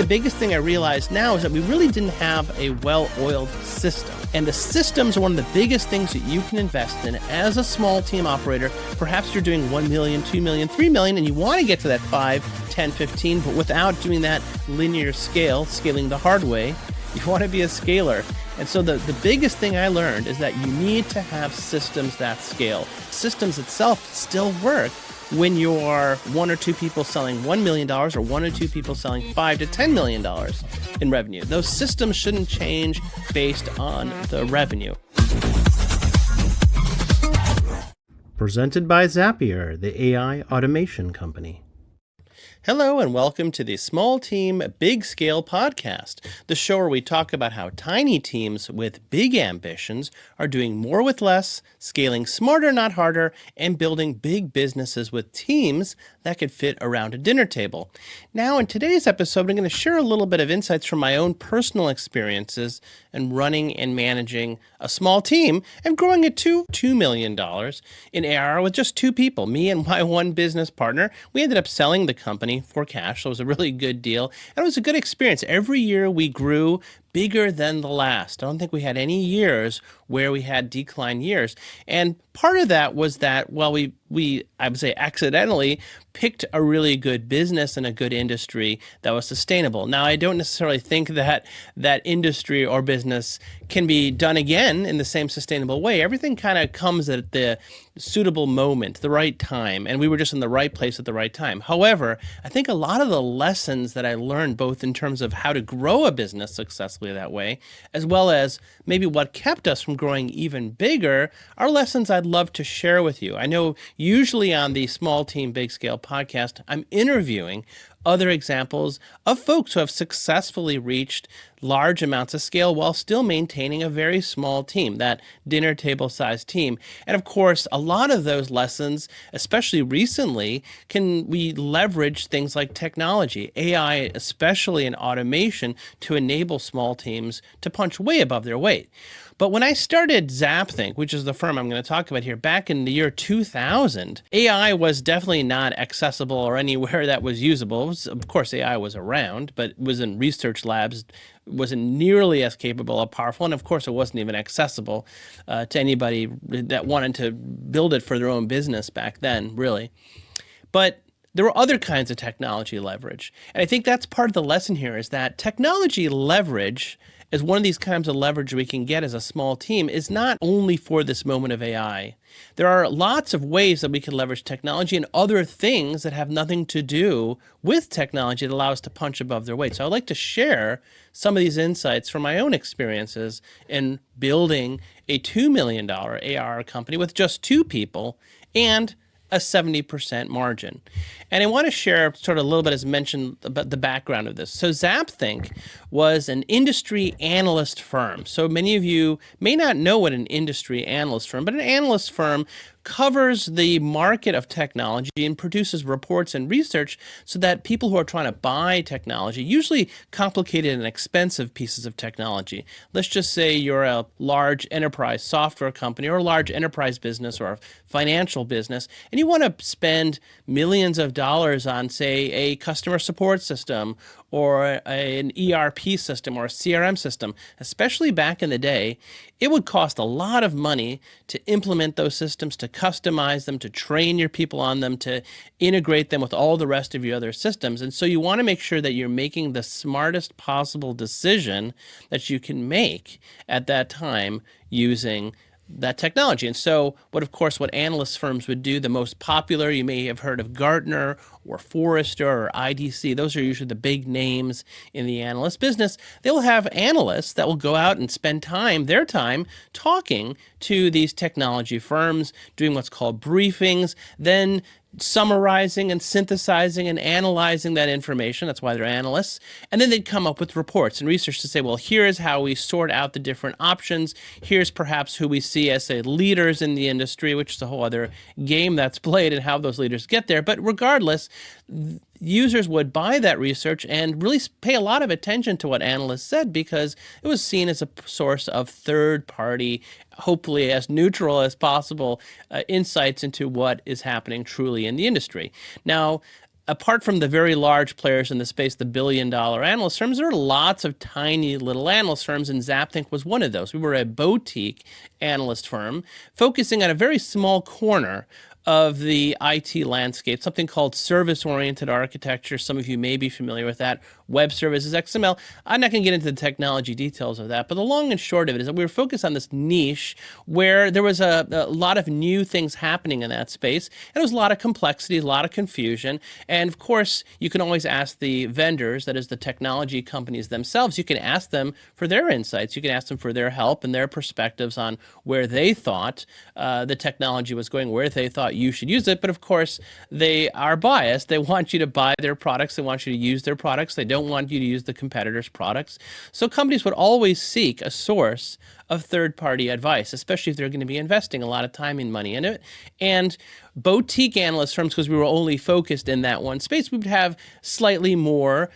the biggest thing I realized now is that we really didn't have a well-oiled system. And the systems are one of the biggest things that you can invest in as a small team operator. Perhaps you're doing 1 million, 2 million, 3 million, and you want to get to that 5, 10, 15, but without doing that linear scaling the hard way. You want to be a scaler. And so the biggest thing I learned is that you need to have systems that scale. Systems itself still work when you are 1 or 2 people selling $1 million or 1 or 2 people selling $5 to $10 million in revenue. Those systems shouldn't change based on the revenue. Presented by Zapier, the AI automation company. Hello and welcome to the Small Team, Big Scale podcast, the show where we talk about how tiny teams with big ambitions are doing more with less, scaling smarter, not harder, and building big businesses with teams that could fit around a dinner table. Now, in today's episode, I'm going to share a little bit of insights from my own personal experiences in running and managing a small team and growing it to $2 million in ARR with just 2 people, me and my one business partner. We ended up selling the company for cash, so it was a really good deal, and it was a good experience. Every year we grew bigger than the last. I don't think we had any years where we had decline years. And part of that was that, well, we I would say accidentally picked a really good business and a good industry that was sustainable. Now, I don't necessarily think that that industry or business can be done again in the same sustainable way. Everything kind of comes at the suitable moment, the right time, and we were just in the right place at the right time. However, I think a lot of the lessons that I learned, both in terms of how to grow a business successfully that way, as well as maybe what kept us from growing even bigger, are lessons I'd love to share with you. I know usually on the Small Team, Big Scale podcast, I'm interviewing other examples of folks who have successfully reached large amounts of scale while still maintaining a very small team, that dinner table sized team. And of course, a lot of those lessons, especially recently, can we leverage things like technology, AI, especially in automation, to enable small teams to punch way above their weight. But when I started ZapThink, which is the firm I'm going to talk about here, back in the year 2000, AI was definitely not accessible or anywhere that was usable. Of course, AI was around, but it was in research labs, wasn't nearly as capable or powerful, and of course, it wasn't even accessible to anybody that wanted to build it for their own business back then, really. But there were other kinds of technology leverage. And I think that's part of the lesson here, is that technology leverage is one of these kinds of leverage we can get as a small team is not only for this moment of AI. There are lots of ways that we can leverage technology and other things that have nothing to do with technology that allow us to punch above their weight. So I'd like to share some of these insights from my own experiences in building a $2 million ARR company with just 2 people and a 70% margin. And I want to share sort of a little bit, as mentioned, about the background of this. So ZapThink was an industry analyst firm. So many of you may not know what an industry analyst firm, but an analyst firm covers the market of technology and produces reports and research so that people who are trying to buy technology, usually complicated and expensive pieces of technology. Let's just say you're a large enterprise software company or a large enterprise business or a financial business, and you want to spend millions of dollars on, say, a customer support system or an ERP system or a CRM system. Especially back in the day, it would cost a lot of money to implement those systems, to customize them, to train your people on them, to integrate them with all the rest of your other systems. And so you want to make sure that you're making the smartest possible decision that you can make at that time using that technology. And so what analyst firms would do, the most popular, you may have heard of Gartner or Forrester or IDC. Those are usually the big names in the analyst business. They will have analysts that will go out and spend their time talking to these technology firms, doing what's called briefings, then summarizing and synthesizing and analyzing that information. That's why they're analysts. And then they'd come up with reports and research to say, well, here's how we sort out the different options. Here's perhaps who we see as, say, leaders in the industry, which is a whole other game that's played and how those leaders get there. But regardless, users would buy that research and really pay a lot of attention to what analysts said because it was seen as a source of third-party, hopefully as neutral as possible, insights into what is happening truly in the industry. Now, apart from the very large players in the space, the billion-dollar analyst firms, there are lots of tiny little analyst firms, and ZapThink was one of those. We were a boutique analyst firm focusing on a very small corner of the IT landscape, something called service-oriented architecture. Some of you may be familiar with that. Web services, XML. I'm not going to get into the technology details of that, but the long and short of it is that we were focused on this niche where there was a lot of new things happening in that space, and there was a lot of complexity, a lot of confusion, and of course, you can always ask the vendors, that is the technology companies themselves, you can ask them for their insights, you can ask them for their help and their perspectives on where they thought the technology was going, where they thought you should use it, but of course, they are biased. They want you to buy their products, they want you to use their products, they don't want you to use the competitors' products. So companies would always seek a source of third-party advice, especially if they're going to be investing a lot of time and money in it. And boutique analyst firms, because we were only focused in that one space, we would have slightly more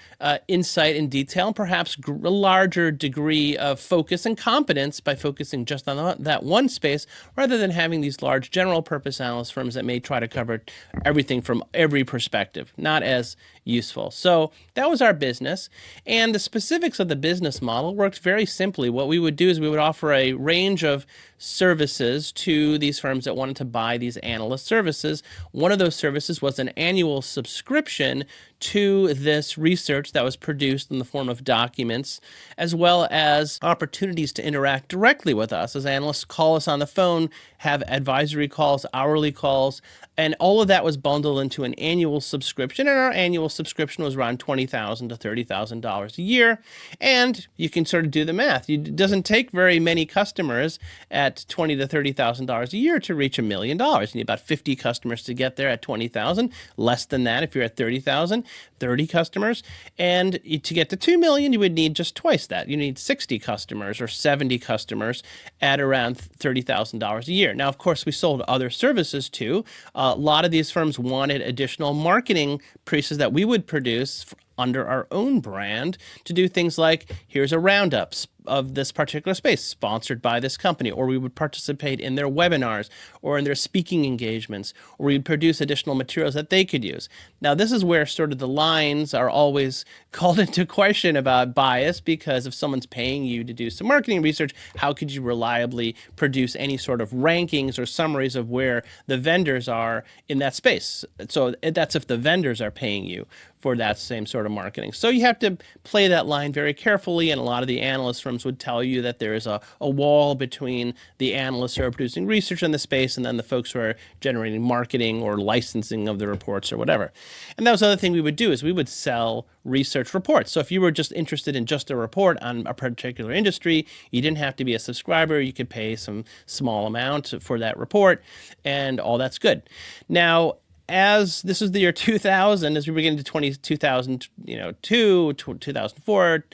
insight and detail, and perhaps a larger degree of focus and competence by focusing just on that one space, rather than having these large general-purpose analyst firms that may try to cover everything from every perspective. Not as useful. So that was our business. And the specifics of the business model worked very simply. What we would do is we would offer a range of services to these firms that wanted to buy these analyst services. One of those services was an annual subscription to this research that was produced in the form of documents, as well as opportunities to interact directly with us as analysts, call us on the phone, have advisory calls, hourly calls, and all of that was bundled into an annual subscription, and our annual subscription was around $20,000 to $30,000 a year. And you can sort of do the math. It doesn't take very many customers at $20,000 to $30,000 a year to reach $1 million. You need about 50 customers to get there at 20,000. Less than that if you're at 30,000, 30 customers. And to get to 2 million, you would need just twice that. You need 60 customers or 70 customers at around $30,000 a year. Now, of course, we sold other services too. A lot of these firms wanted additional marketing pieces that we would produce under our own brand to do things like, here's a roundup of this particular space sponsored by this company, or we would participate in their webinars or in their speaking engagements, or we'd produce additional materials that they could use. Now, this is where sort of the lines are always called into question about bias, because if someone's paying you to do some marketing research, how could you reliably produce any sort of rankings or summaries of where the vendors are in that space? So that's if the vendors are paying you for that same sort of marketing. So you have to play that line very carefully, and a lot of the analyst firms would tell you that there is a wall between the analysts who are producing research in the space and then the folks who are generating marketing or licensing of the reports or whatever. And that was the other thing we would do, is we would sell research reports. So if you were just interested in just a report on a particular industry, you didn't have to be a subscriber. You could pay some small amount for that report, and all that's good. Now, as this is the year 2000, as we were getting to 2002, 2004,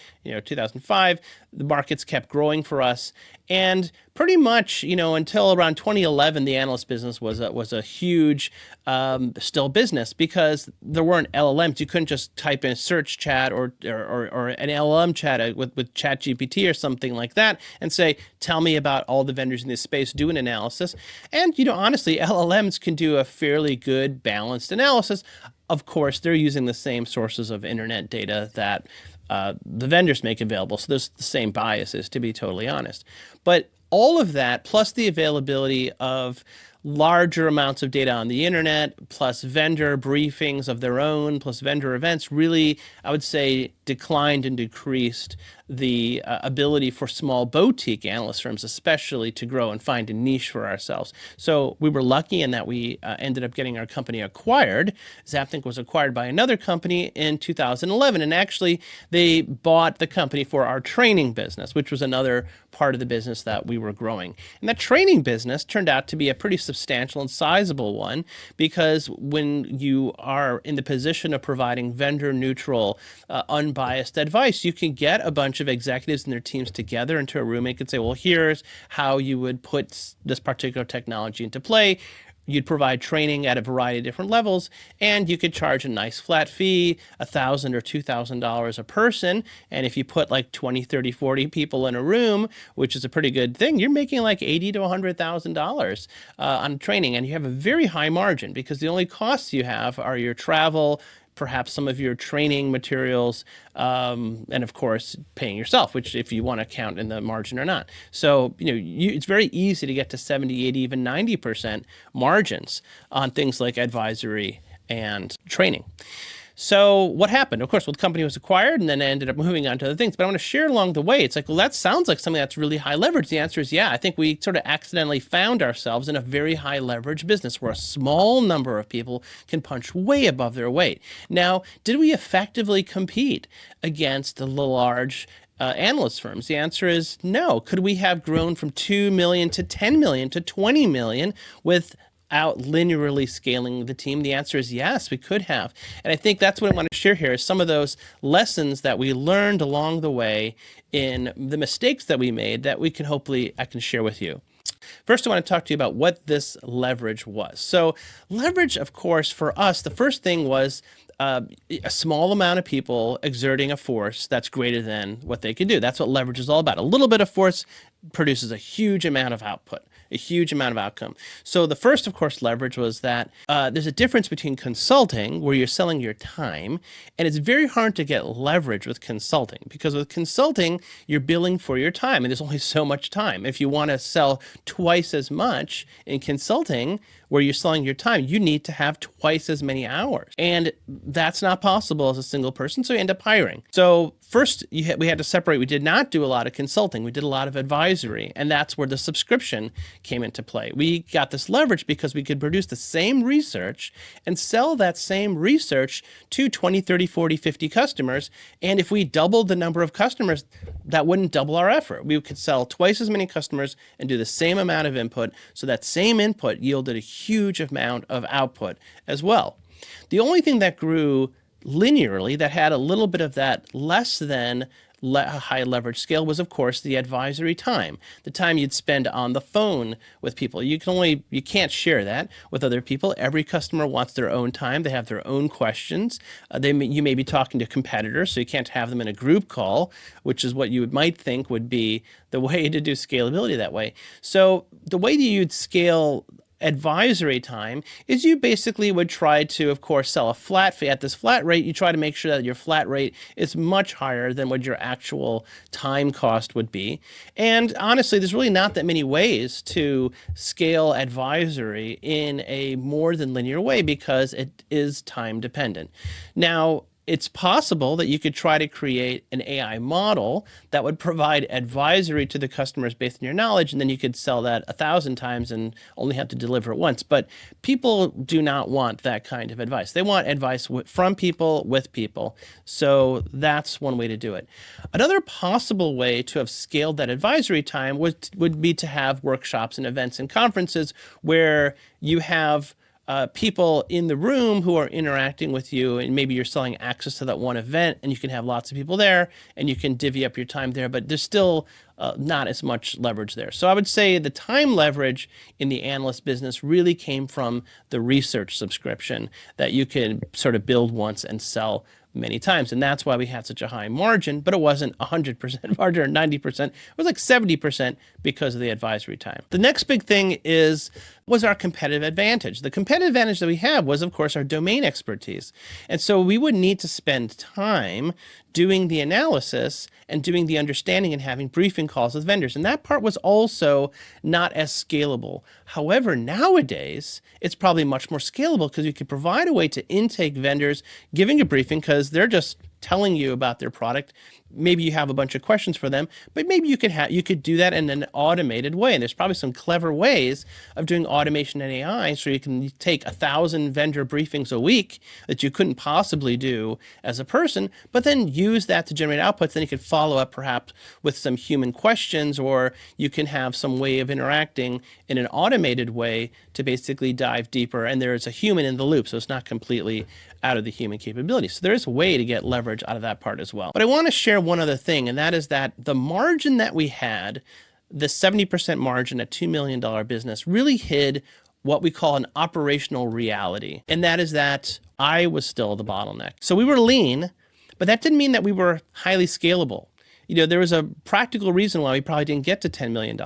2005, the markets kept growing for us. And pretty much, until around 2011, the analyst business was a huge still business, because there weren't LLMs. You couldn't just type in a search chat or an LLM chat with ChatGPT or something like that and say, tell me about all the vendors in this space, do an analysis. And, honestly, LLMs can do a fairly good balanced analysis. Of course, they're using the same sources of internet data that the vendors make available. So there's the same biases, to be totally honest. But all of that, plus the availability of larger amounts of data on the internet, plus vendor briefings of their own, plus vendor events, really, I would say, declined and decreased the ability for small boutique analyst firms especially to grow and find a niche for ourselves. So we were lucky in that we ended up getting our company acquired. ZapThink was acquired by another company in 2011, and actually they bought the company for our training business, which was another part of the business that we were growing. And that training business turned out to be a pretty substantial and sizable one, because when you are in the position of providing vendor neutral, unbiased advice, you can get a bunch of executives and their teams together into a room and could say, well, here's how you would put this particular technology into play. You'd provide training at a variety of different levels, and you could charge a nice flat fee, $1,000 or $2,000 a person. And if you put like 20, 30, 40 people in a room, which is a pretty good thing, you're making like $80,000 to $100,000 on training. And you have a very high margin, because the only costs you have are your travel, perhaps some of your training materials, and of course paying yourself, which if you want to count in the margin or not. So, it's very easy to get to 70, 80, even 90% margins on things like advisory and training. So what happened? Of course, the company was acquired and then ended up moving on to other things. But I want to share along the way. It's like, well, that sounds like something that's really high leverage. The answer is, yeah. I think we sort of accidentally found ourselves in a very high leverage business where a small number of people can punch way above their weight. Now, did we effectively compete against the large analyst firms? The answer is no. Could we have grown from 2 million to 10 million to 20 million without linearly scaling the team? The answer is yes, we could have. And I think that's what I want to share here is some of those lessons that we learned along the way in the mistakes that we made that I can share with you. First, I want to talk to you about what this leverage was. So leverage, of course, for us, the first thing was a small amount of people exerting a force that's greater than what they can do. That's what leverage is all about. A little bit of force produces a huge amount of output, a huge amount of outcome. So the first, of course, leverage was that there's a difference between consulting, where you're selling your time, and it's very hard to get leverage with consulting, because with consulting, you're billing for your time, and there's only so much time. If you want to sell twice as much in consulting, where you're selling your time, you need to have twice as many hours. And that's not possible as a single person, so you end up hiring. So first, we had to separate. We did not do a lot of consulting. We did a lot of advisory, and that's where the subscription came into play. We got this leverage because we could produce the same research and sell that same research to 20, 30, 40, 50 customers. And if we doubled the number of customers, that wouldn't double our effort. We could sell twice as many customers and do the same amount of input. So that same input yielded a huge amount of output as well. The only thing that grew linearly that had a little bit of that less than high leverage scale was, of course, the advisory time, the time you'd spend on the phone with people. You can't share that with other people. Every customer wants their own time. They have their own questions. You may be talking to competitors, so you can't have them in a group call, which is what you might think would be the way to do scalability that way. So the way that you'd scale advisory time is you basically would try to, of course, sell a flat fee. At this flat rate, you try to make sure that your flat rate is much higher than what your actual time cost would be. And honestly, there's really not that many ways to scale advisory in a more than linear way because it is time dependent. Now, it's possible that you could try to create an AI model that would provide advisory to the customers based on your knowledge, and then you could sell that 1,000 times and only have to deliver it once. But people do not want that kind of advice. They want advice from people, with people. So that's one way to do it. Another possible way to have scaled that advisory time would be to have workshops and events and conferences where you have people in the room who are interacting with you, and maybe you're selling access to that one event and you can have lots of people there and you can divvy up your time there, but there's still not as much leverage there. So I would say the time leverage in the analyst business really came from the research subscription that you could sort of build once and sell many times. And that's why we had such a high margin, but it wasn't 100% margin or 90%. It was like 70% because of the advisory time. The next big thing was our competitive advantage. The competitive advantage that we have was, of course, our domain expertise. And so we would need to spend time doing the analysis and doing the understanding and having briefing calls with vendors. And that part was also not as scalable. However, nowadays, it's probably much more scalable because you could provide a way to intake vendors, giving a briefing because they're just telling you about their product. Maybe you have a bunch of questions for them, but maybe you could do that in an automated way. And there's probably some clever ways of doing automation and AI, so you can take 1,000 vendor briefings a week that you couldn't possibly do as a person, but then use that to generate outputs. Then you could follow up perhaps with some human questions, or you can have some way of interacting in an automated way to basically dive deeper. And there's a human in the loop, so it's not completely out of the human capability. So there is a way to get leverage out of that part as well. But I want to share one other thing, and that is that the margin that we had, the 70% margin at $2 million business, really hid what we call an operational reality. And that is that I was still the bottleneck. So we were lean, but that didn't mean that we were highly scalable. there was a practical reason why we probably didn't get to $10 million.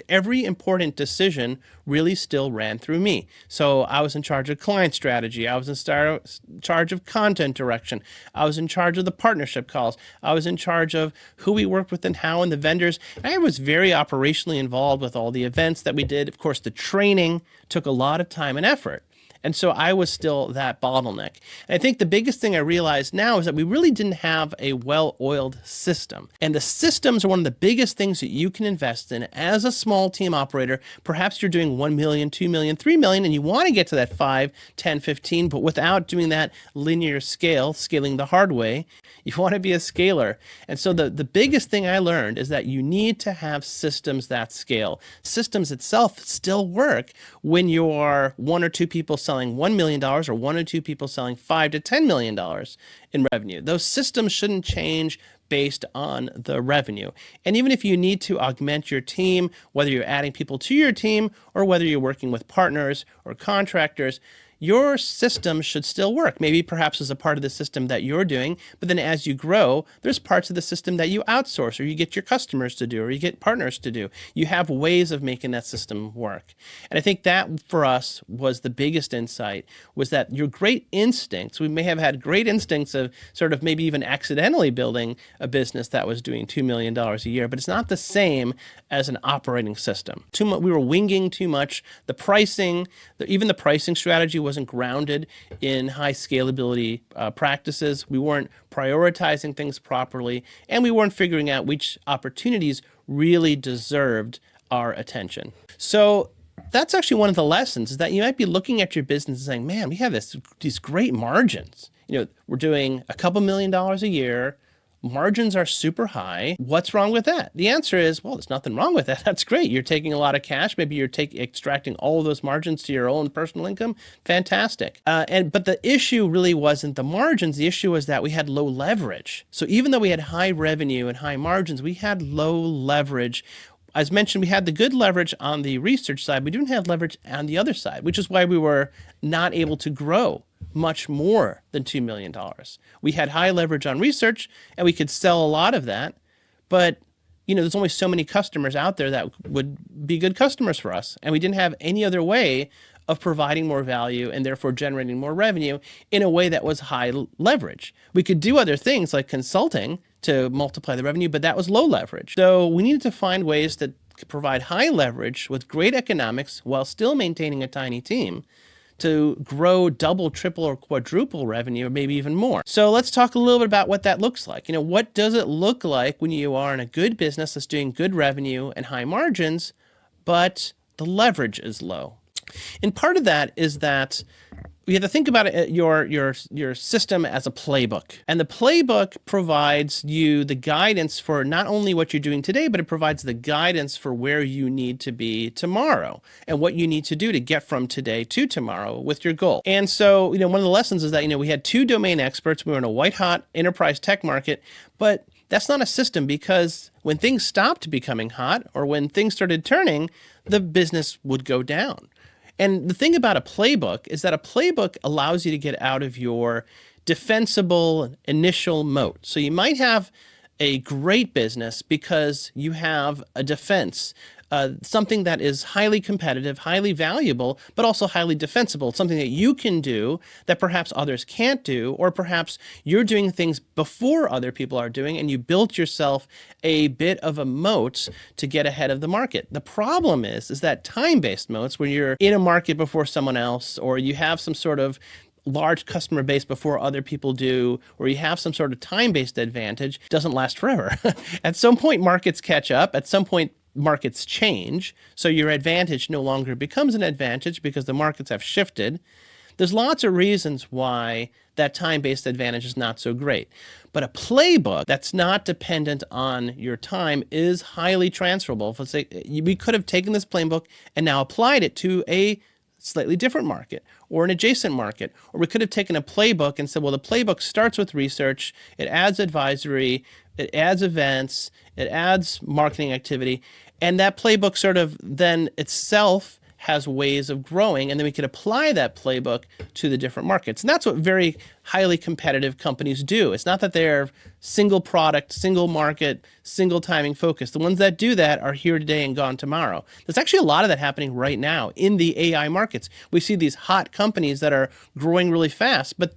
Every important decision really still ran through me. So I was in charge of client strategy. I was in charge of content direction. I was in charge of the partnership calls. I was in charge of who we worked with and how, and the vendors. I was very operationally involved with all the events that we did. Of course, the training took a lot of time and effort. And so I was still that bottleneck. And I think the biggest thing I realize now is that we really didn't have a well-oiled system. And the systems are one of the biggest things that you can invest in as a small team operator. Perhaps you're doing 1 million, 2 million, 3 million, and you want to get to that 5, 10, 15, but without doing that linear scaling the hard way. You want to be a scaler. And so the biggest thing I learned is that you need to have systems that scale. Systems itself still work when you are 1 or 2 people selling $1 million or 1 or 2 people selling $5 to $10 million in revenue. Those systems shouldn't change based on the revenue. And even if you need to augment your team, whether you're adding people to your team or whether you're working with partners or contractors, your system should still work. Maybe perhaps as a part of the system that you're doing, but then as you grow, there's parts of the system that you outsource or you get your customers to do or you get partners to do. You have ways of making that system work. And I think that for us was the biggest insight, was that your great instincts, we may have had great instincts of sort of maybe even accidentally building a business that was doing $2 million a year, but it's not the same as an operating system. We were winging too much. The pricing, even the pricing strategy wasn't grounded in high scalability practices. We weren't prioritizing things properly, and we weren't figuring out which opportunities really deserved our attention. So that's actually one of the lessons, is that you might be looking at your business and saying, man, we have these great margins. We're doing a couple $1 million a year. Margins are super high. What's wrong with that? The answer is, well, there's nothing wrong with that. That's great. You're taking a lot of cash. Maybe you're extracting all of those margins to your own personal income. Fantastic. But the issue really wasn't the margins. The issue was that we had low leverage. So even though we had high revenue and high margins, we had low leverage. As mentioned, we had the good leverage on the research side. We didn't have leverage on the other side, which is why we were not able to grow much more than $2 million. We had high leverage on research and we could sell a lot of that, but there's only so many customers out there that would be good customers for us. And we didn't have any other way of providing more value and therefore generating more revenue in a way that was high leverage. We could do other things like consulting to multiply the revenue, but that was low leverage. So we needed to find ways to provide high leverage with great economics while still maintaining a tiny team to grow double, triple, or quadruple revenue, or maybe even more. So let's talk a little bit about what that looks like. What does it look like when you are in a good business that's doing good revenue and high margins, but the leverage is low? And part of that is that you have to think about it, your system as a playbook. And the playbook provides you the guidance for not only what you're doing today, but it provides the guidance for where you need to be tomorrow and what you need to do to get from today to tomorrow with your goal. And so, one of the lessons is that, we had 2 domain experts. We were in a white hot enterprise tech market, but that's not a system, because when things stopped becoming hot or when things started turning, the business would go down. And the thing about a playbook is that a playbook allows you to get out of your defensible initial moat. So you might have a great business because you have a defense, something that is highly competitive, highly valuable, but also highly defensible, something that you can do that perhaps others can't do, or perhaps you're doing things before other people are doing, and you built yourself a bit of a moat to get ahead of the market. The problem is that time-based moats, when you're in a market before someone else, or you have some sort of large customer base before other people do, or you have some sort of time-based advantage, doesn't last forever. At some point, markets catch up. At some point, markets change, so your advantage no longer becomes an advantage because the markets have shifted. There's lots of reasons why that time-based advantage is not so great. But a playbook that's not dependent on your time is highly transferable. Let's say we could have taken this playbook and now applied it to a slightly different market or an adjacent market. Or we could have taken a playbook and said, well, the playbook starts with research, it adds advisory, it adds events, it adds marketing activity, and that playbook sort of then itself has ways of growing, and then we could apply that playbook to the different markets. And that's what very highly competitive companies do. It's not that they're single product, single market, single timing focused. The ones that do that are here today and gone tomorrow. There's actually a lot of that happening right now in the AI markets. We see these hot companies that are growing really fast, but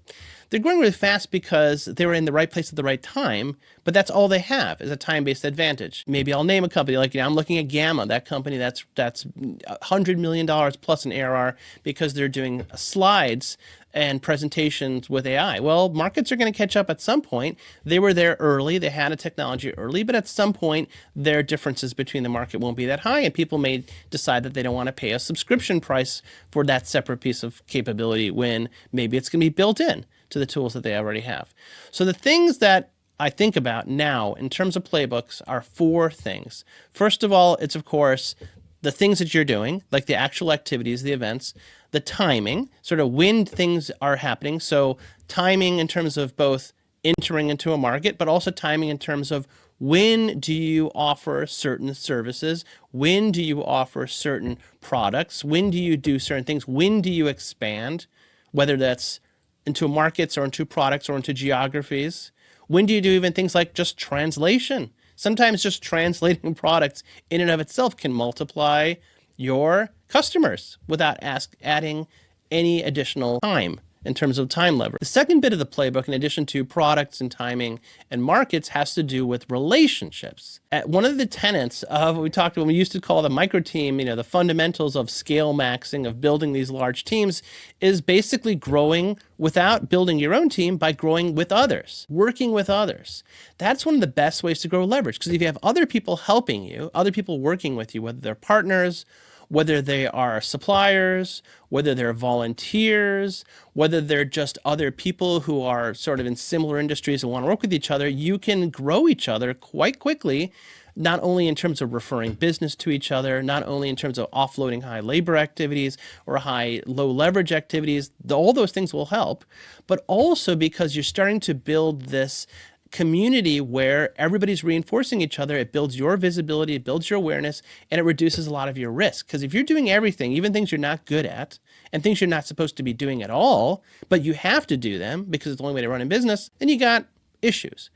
they're growing really fast because they were in the right place at the right time, but that's all they have is a time-based advantage. Maybe I'll name a company like, I'm looking at Gamma, that company that's $100 million plus in ARR because they're doing slides and presentations with AI. Well, markets are going to catch up at some point. They were there early. They had a technology early, but at some point, their differences between the market won't be that high, and people may decide that they don't want to pay a subscription price for that separate piece of capability when maybe it's going to be built in to the tools that they already have. So the things that I think about now in terms of playbooks are 4 things. First of all, it's of course the things that you're doing, like the actual activities, the events, the timing, sort of when things are happening. So timing in terms of both entering into a market, but also timing in terms of when do you offer certain services? When do you offer certain products? When do you do certain things? When do you expand? Whether that's into markets or into products or into geographies. When do you do even things like just translation? Sometimes just translating products in and of itself can multiply your customers without adding any additional time in terms of time lever. The second bit of the playbook, in addition to products and timing and markets, has to do with relationships. One of the tenets of what we talked about, we used to call the micro team, the fundamentals of scale maxing, of building these large teams, is basically growing without building your own team by growing with others, working with others. That's one of the best ways to grow leverage, because if you have other people helping you, other people working with you, whether they're partners, whether they are suppliers, whether they're volunteers, whether they're just other people who are sort of in similar industries and want to work with each other, you can grow each other quite quickly, not only in terms of referring business to each other, not only in terms of offloading high labor activities or low leverage activities, all those things will help, but also because you're starting to build this community where everybody's reinforcing each other. It builds your visibility, it builds your awareness, and it reduces a lot of your risk. Because if you're doing everything, even things you're not good at, and things you're not supposed to be doing at all, but you have to do them because it's the only way to run a business, then you got issues.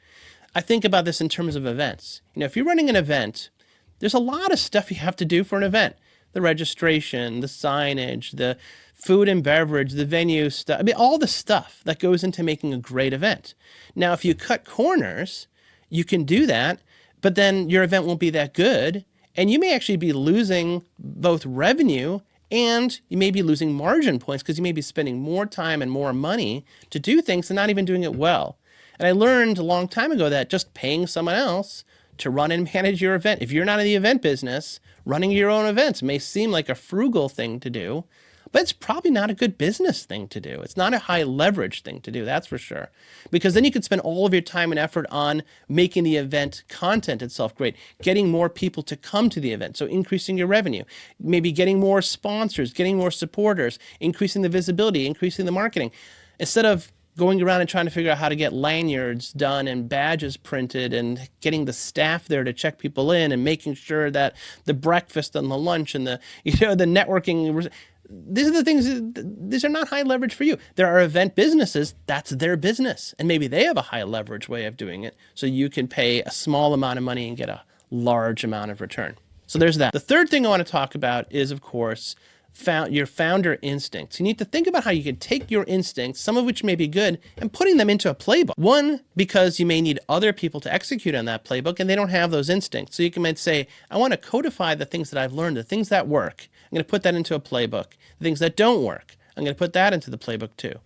I think about this in terms of events. If you're running an event, there's a lot of stuff you have to do for an event. The registration, the signage, the food and beverage, the venue stuff, all the stuff that goes into making a great event. Now, if you cut corners, you can do that, but then your event won't be that good, and you may actually be losing both revenue and you may be losing margin points because you may be spending more time and more money to do things and not even doing it well. And I learned a long time ago that just paying someone else to run and manage your event, if you're not in the event business, running your own events may seem like a frugal thing to do, but it's probably not a good business thing to do. It's not a high leverage thing to do, that's for sure. Because then you could spend all of your time and effort on making the event content itself great, getting more people to come to the event, so increasing your revenue, maybe getting more sponsors, getting more supporters, increasing the visibility, increasing the marketing. Instead of going around and trying to figure out how to get lanyards done and badges printed and getting the staff there to check people in and making sure that the breakfast and the lunch and the networking, these are the things, these are not high leverage for you. There are event businesses, that's their business. And maybe they have a high leverage way of doing it. So you can pay a small amount of money and get a large amount of return. So there's that. The third thing I want to talk about is, of course, your founder instincts. You need to think about how you can take your instincts, some of which may be good, and putting them into a playbook. One, because you may need other people to execute on that playbook and they don't have those instincts. So you might say, I want to codify the things that I've learned, the things that work. I'm going to put that into a playbook. The things that don't work, I'm going to put that into the playbook too.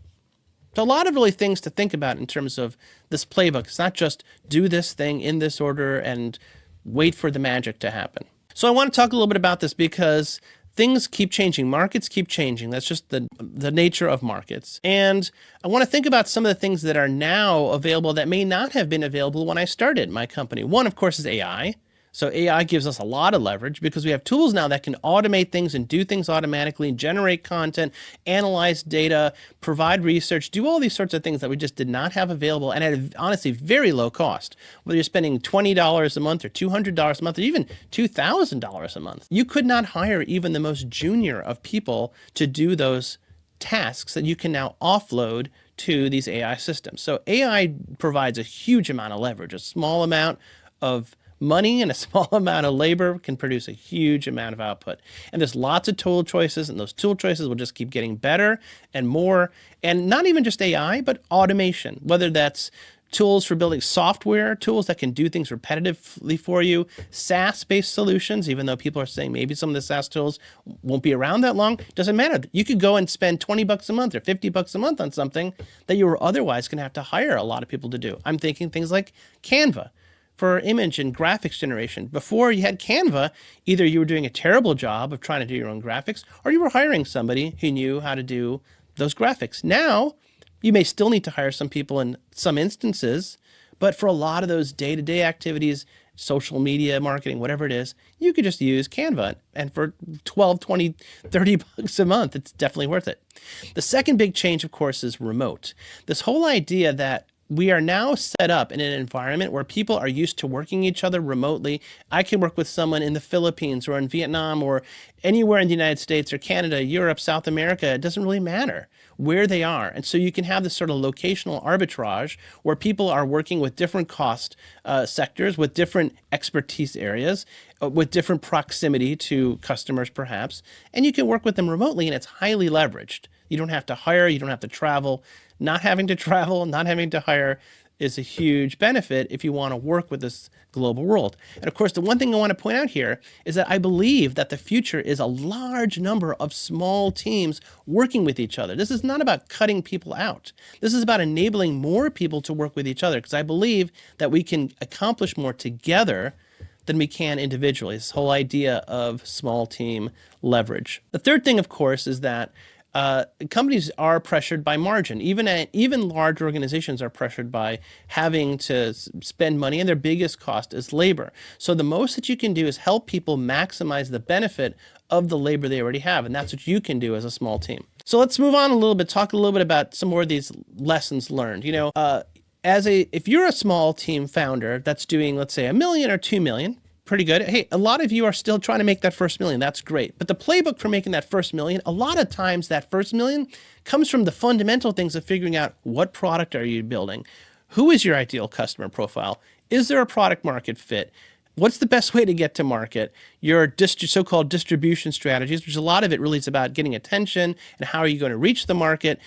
So a lot of really things to think about in terms of this playbook. It's not just do this thing in this order and wait for the magic to happen. So I want to talk a little bit about this because things keep changing. Markets keep changing. That's just the nature of markets. And I want to think about some of the things that are now available that may not have been available when I started my company. One, of course, is AI. So AI gives us a lot of leverage because we have tools now that can automate things and do things automatically, generate content, analyze data, provide research, do all these sorts of things that we just did not have available, and at a, honestly, very low cost. Whether you're spending $20 a month or $200 a month or even $2,000 a month, you could not hire even the most junior of people to do those tasks that you can now offload to these AI systems. So AI provides a huge amount of leverage. A small amount of money and a small amount of labor can produce a huge amount of output. And there's lots of tool choices, and those tool choices will just keep getting better and more. And not even just AI, but automation, whether that's tools for building software, tools that can do things repetitively for you, SaaS-based solutions, even though people are saying maybe some of the SaaS tools won't be around that long, doesn't matter. You could go and spend $20 a month or $50 a month on something that you were otherwise going to have to hire a lot of people to do. I'm thinking things like Canva for image and graphics generation. Before you had Canva, either you were doing a terrible job of trying to do your own graphics, or you were hiring somebody who knew how to do those graphics. Now, you may still need to hire some people in some instances, but for a lot of those day-to-day activities, social media marketing, whatever it is, you could just use Canva. And for 12, 20, 30 bucks a month, it's definitely worth it. The second big change, of course, is remote. This whole idea that we are now set up in an environment where people are used to working each other remotely. I can work with someone in the Philippines or in Vietnam or anywhere in the United States or Canada, Europe, South America. It doesn't really matter where they are. And so you can have this sort of locational arbitrage where people are working with different cost sectors, with different expertise areas, with different proximity to customers perhaps, and you can work with them remotely, and it's highly leveraged. You don't have to hire, you don't have to travel. Not having to travel, not having to hire is a huge benefit if you want to work with this global world. And of course, the one thing I want to point out here is that I believe that the future is a large number of small teams working with each other. This is not about cutting people out. This is about enabling more people to work with each other, because I believe that we can accomplish more together than we can individually. This whole idea of small team leverage. The third thing, of course, is that companies are pressured by margin. Even large organizations are pressured by having to spend money, and their biggest cost is labor. So the most that you can do is help people maximize the benefit of the labor they already have, and that's what you can do as a small team. So let's move on a little bit, talk a little bit about some more of these lessons learned. If you're a small team founder that's doing, let's say, $1 million or $2 million, pretty good. Hey, a lot of you are still trying to make that first million. That's great. But the playbook for making that first million, a lot of times that first million comes from the fundamental things of figuring out what product are you building? Who is your ideal customer profile? Is there a product market fit? What's the best way to get to market? Your so-called distribution strategies, which a lot of it really is about getting attention and how are you going to reach the market.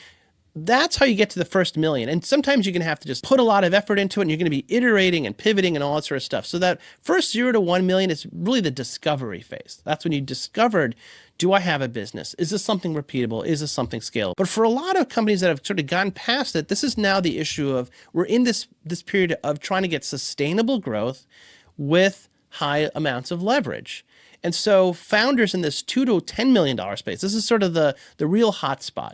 That's how you get to the first million. And sometimes you're going to have to just put a lot of effort into it, and you're going to be iterating and pivoting and all that sort of stuff. So that first 0 to 1 million is really the discovery phase. That's when you discovered, do I have a business? Is this something repeatable? Is this something scalable? But for a lot of companies that have sort of gotten past it, this is now the issue of we're in this period of trying to get sustainable growth with high amounts of leverage. And so founders in this $2 to $10 million space, this is sort of the real hot spot,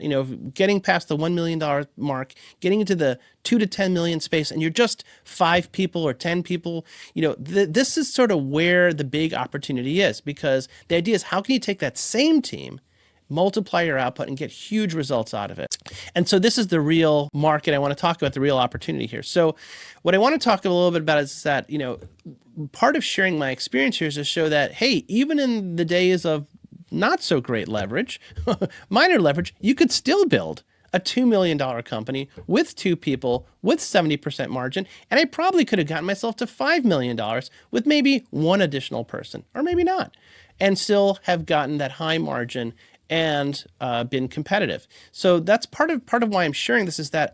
getting past the $1 million mark, getting into the 2 to 10 million space, and you're just 5 people or 10 people, this is sort of where the big opportunity is, because the idea is how can you take that same team, multiply your output, and get huge results out of it. And so this is the real market. I want to talk about the real opportunity here. So what I want to talk a little bit about is that, part of sharing my experience here is to show that, hey, even in the days of not so great leverage, minor leverage, you could still build a $2 million company with 2 people with 70% margin. And I probably could have gotten myself to $5 million with maybe 1 additional person, or maybe not, and still have gotten that high margin and been competitive. So that's part of why I'm sharing this is that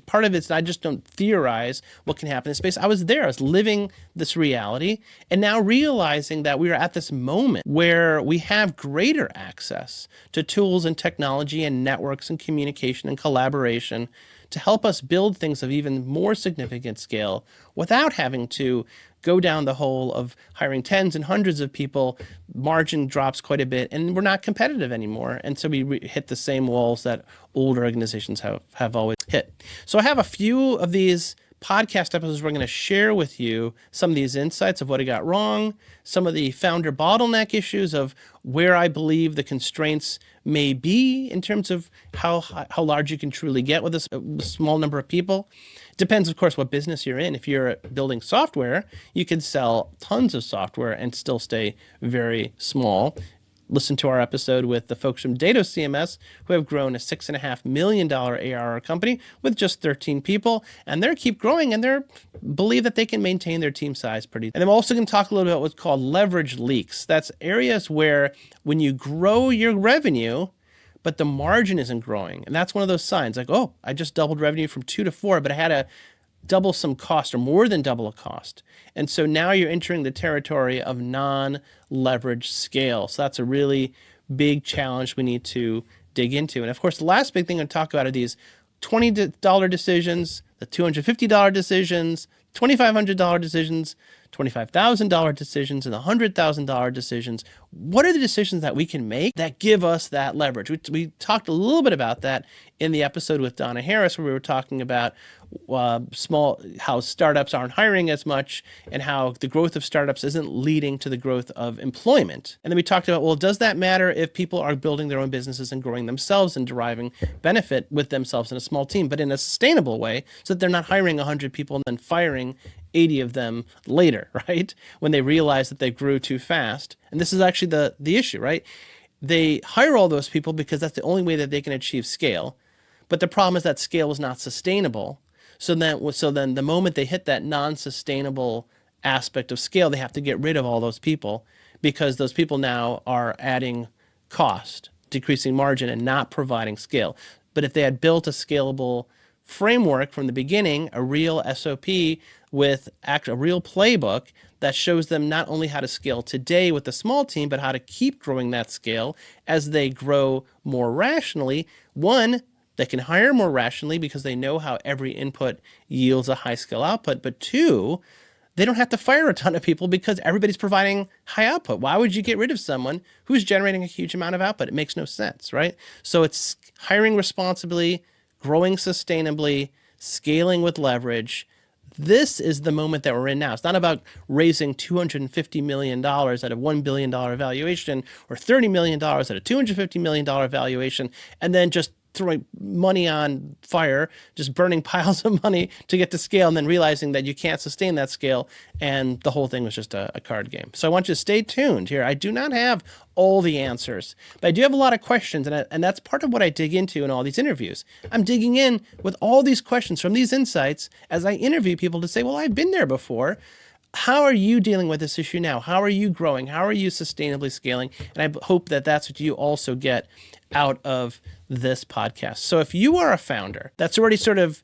part of it's I just don't theorize what can happen in space. I was there, I was living this reality, and now realizing that we are at this moment where we have greater access to tools and technology and networks and communication and collaboration to help us build things of even more significant scale without having to go down the hole of hiring tens and hundreds of people. Margin drops quite a bit, and we're not competitive anymore. And so we hit the same walls that older organizations have always hit. So I have a few of these podcast episodes, we're going to share with you some of these insights of what I got wrong, some of the founder bottleneck issues of where I believe the constraints may be in terms of how large you can truly get with a small number of people. Depends, of course, what business you're in. If you're building software, you can sell tons of software and still stay very small. Listen to our episode with the folks from Dato CMS, who have grown a $6.5 million ARR company with just 13 people, and they keep growing, and they believe that they can maintain their team size pretty. And I'm also going to talk a little bit about what's called leverage leaks. That's areas where when you grow your revenue, but the margin isn't growing, and that's one of those signs like, oh, I just doubled revenue from 2 to 4, but I had to double some cost or more than double a cost. And so now you're entering the territory of non-leverage scale. So that's a really big challenge we need to dig into. And of course, the last big thing I'm going to talk about are these $20 decisions, the $250 decisions, $2,500 decisions, $25,000 decisions, and the $100,000 decisions. What are the decisions that we can make that give us that leverage? We talked a little bit about that in the episode with Donna Harris, where we were talking about how startups aren't hiring as much and how the growth of startups isn't leading to the growth of employment. And then we talked about, well, does that matter if people are building their own businesses and growing themselves and deriving benefit with themselves in a small team, but in a sustainable way so that they're not hiring 100 people and then firing 80 of them later, right? When they realize that they grew too fast. And this is actually the issue, right? They hire all those people because that's the only way that they can achieve scale. But the problem is that scale is not sustainable. So then the moment they hit that non-sustainable aspect of scale, they have to get rid of all those people because those people now are adding cost, decreasing margin, and not providing scale. But if they had built a scalable framework from the beginning, a real SOP with a real playbook that shows them not only how to scale today with a small team, but how to keep growing that scale as they grow more rationally, one, they can hire more rationally because they know how every input yields a high scale output. But two, they don't have to fire a ton of people because everybody's providing high output. Why would you get rid of someone who's generating a huge amount of output? It makes no sense, right? So it's hiring responsibly, growing sustainably, scaling with leverage. This is the moment that we're in now. It's not about raising $250 million at a $1 billion valuation or $30 million at a $250 million valuation and then just throwing money on fire, just burning piles of money to get to scale and then realizing that you can't sustain that scale and the whole thing was just a card game. So I want you to stay tuned here. I do not have all the answers, but I do have a lot of questions and that's part of what I dig into in all these interviews. I'm digging in with all these questions from these insights as I interview people to say, well, I've been there before. How are you dealing with this issue now? How are you growing? How are you sustainably scaling? And I hope that that's what you also get out of this podcast. So if you are a founder that's already sort of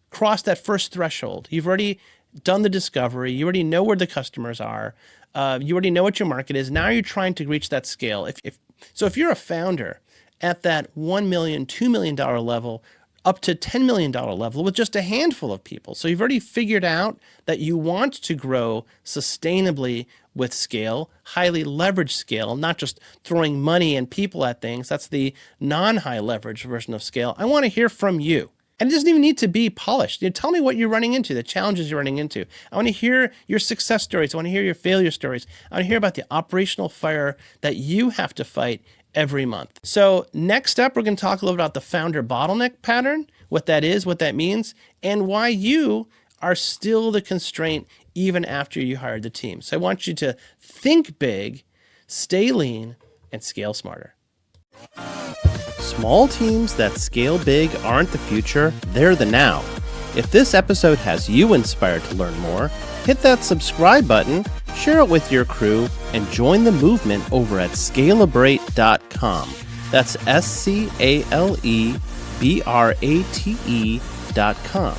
crossed that first threshold, you've already done the discovery, you already know where the customers are, you already know what your market is, now you're trying to reach that scale. If you're a founder at that $1 million, $2 million level, up to $10 million level with just a handful of people. So you've already figured out that you want to grow sustainably with scale, highly leveraged scale, not just throwing money and people at things. That's the non-high leverage version of scale. I want to hear from you. And it doesn't even need to be polished. Tell me what you're running into, the challenges you're running into. I want to hear your success stories. I want to hear your failure stories. I want to hear about the operational fire that you have to fight every month. So next up, we're going to talk a little about the founder bottleneck pattern, what that is, what that means, and why you are still the constraint even after you hired the team. So I want you to think big, stay lean, and scale smarter. Small teams that scale big aren't the future, they're the now. If this episode has you inspired to learn more, hit that subscribe button, share it with your crew, and join the movement over at scalebrate.com. That's scalebrate.com.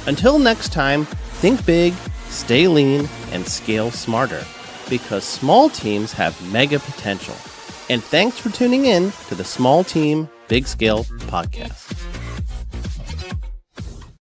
Until next time, think big, stay lean, and scale smarter, because small teams have mega potential. And thanks for tuning in to the Small Team, Big Scale podcast.